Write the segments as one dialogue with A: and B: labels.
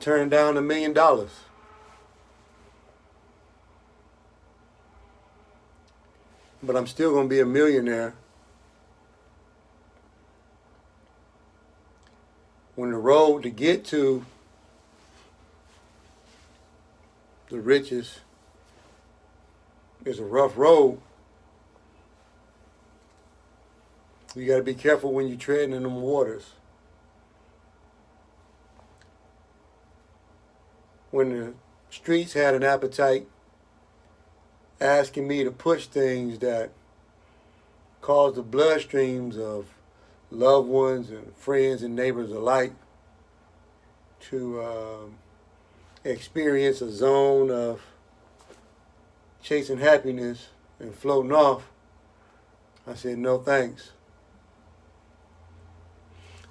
A: turned down $1 million. But I'm still going to be a millionaire when the road to get to the riches is a rough road. You got to be careful when you're treading in them waters. When the streets had an appetite asking me to push things that caused the bloodstreams of loved ones and friends and neighbors alike to experience a zone of chasing happiness and floating off, I said no thanks.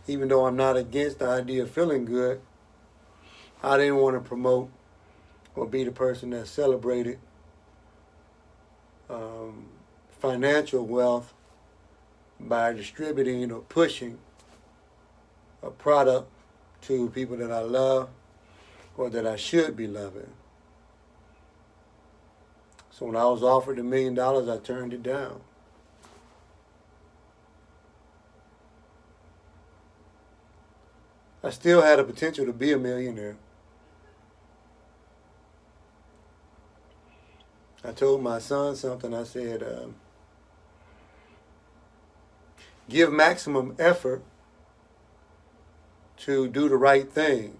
A: Even though I'm not against the idea of feeling good, I didn't want to promote or be the person that celebrated financial wealth by distributing or pushing a product to people that I love or that I should be loving. So when I was offered $1 million, I turned it down. I still had the potential to be a millionaire. I told my son something. I said, give maximum effort to do the right thing.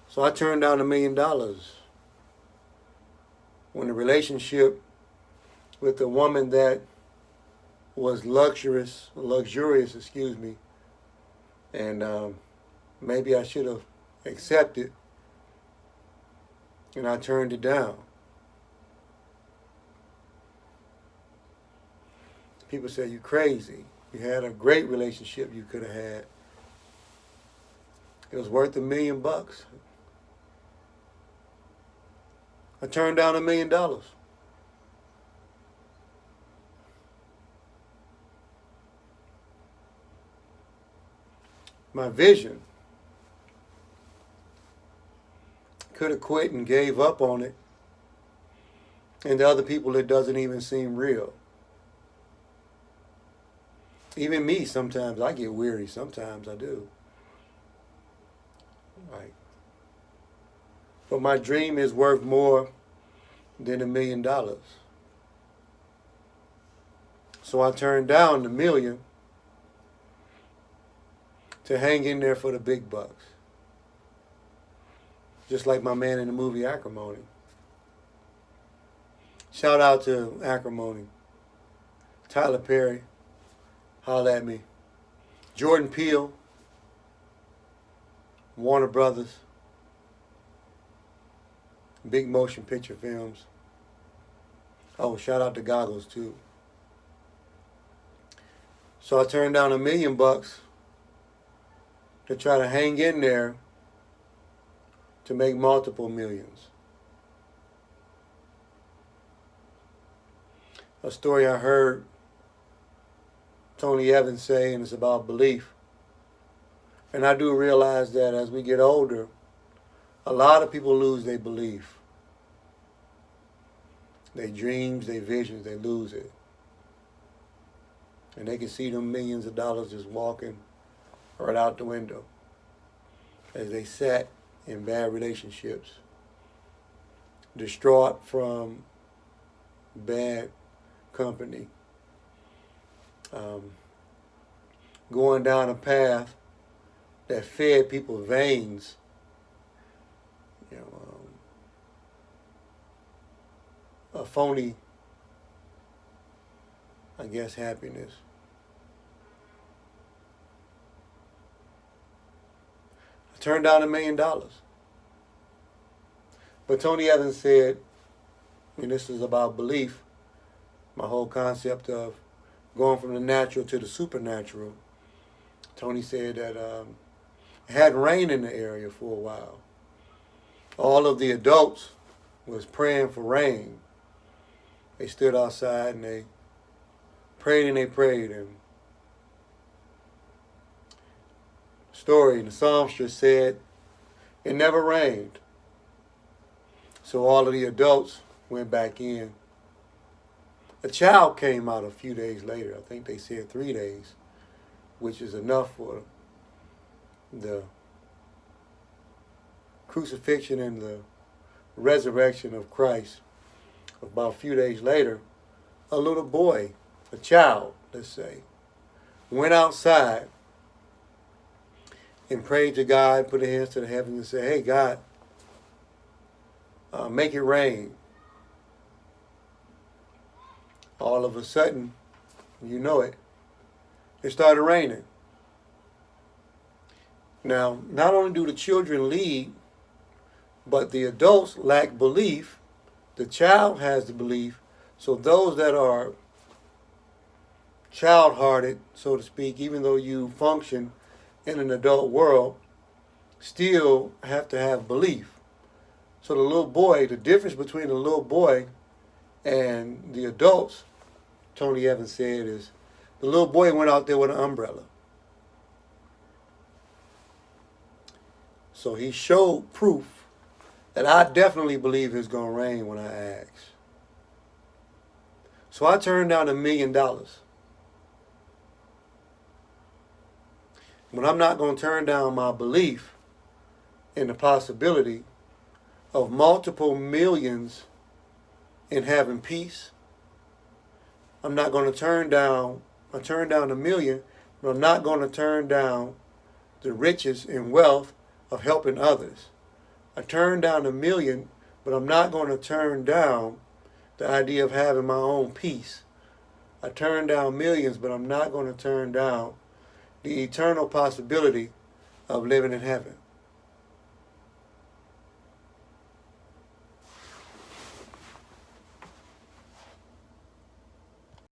A: So I turned down $1 million when the relationship with the woman that was luxurious, and maybe I should have accepted, and I turned it down. People say, you crazy. You had a great relationship you could have had. It was worth $1 million. I turned down $1 million. My vision could have quit and gave up on it. And to other people, it doesn't even seem real. Even me, sometimes I get weary. Sometimes I do. Right. But my dream is worth more than $1 million. So I turned down the $1 million to hang in there for the big bucks. Just like my man in the movie Acrimony. Shout out to Acrimony. Tyler Perry, holla at me. Jordan Peele, Warner Brothers, Big Motion Picture Films. Oh, shout out to Goggles too. So I turned down $1 million to try to hang in there to make multiple millions. A story I heard Tony Evans say, and it's about belief. And I do realize that as we get older, a lot of people lose their belief. Their dreams, their visions, they lose it. And they can see them millions of dollars just walking right out the window as they sat in bad relationships, distraught from bad company, going down a path that fed people's veins, a phony, I guess, happiness. I turned down $1 million. But Tony Evans said, and this is about belief, my whole concept of going from the natural to the supernatural. Tony said that it hadn't rained in the area for a while. All of the adults was praying for rain. They stood outside and they prayed and they prayed. And story. The songstress said it never rained. So all of the adults went back in. A child came out a few days later. I think they said 3 days, which is enough for the crucifixion and the resurrection of Christ. About a few days later, a little boy, a child, let's say, went outside and prayed to God, put his hands to the heavens and said, hey, God, make it rain. All of a sudden, you know it, it started raining. Now, not only do the children lead, but the adults lack belief. The child has the belief. So those that are child-hearted, so to speak, even though you function in an adult world, still have to have belief. So the little boy, the difference between the little boy and the adults, Tony Evans said, is the little boy went out there with an umbrella. So he showed proof that I definitely believe it's going to rain when I ask. So I turned down $1 million. But I'm not going to turn down my belief in the possibility of multiple millions in having peace. I'm not going to turn down, I turned down $1 million, but I'm not going to turn down the riches and wealth of helping others. I turned down $1 million, but I'm not going to turn down the idea of having my own peace. I turned down millions, but I'm not going to turn down the eternal possibility of living in heaven.